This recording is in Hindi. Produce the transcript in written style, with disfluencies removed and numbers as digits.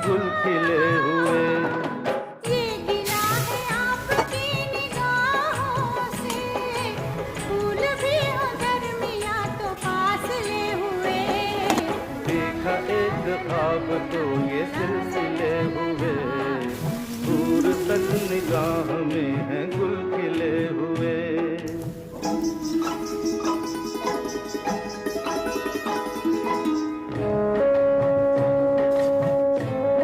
गुल खिले हुए। ये गिला है आपकी निगाहों से, फूल भी हो दरमिया तो फासले हुए। देखा एक ख्वाब तो ये सिलसिले हुए, दूर तक निगाह में है गुल खिले हुए।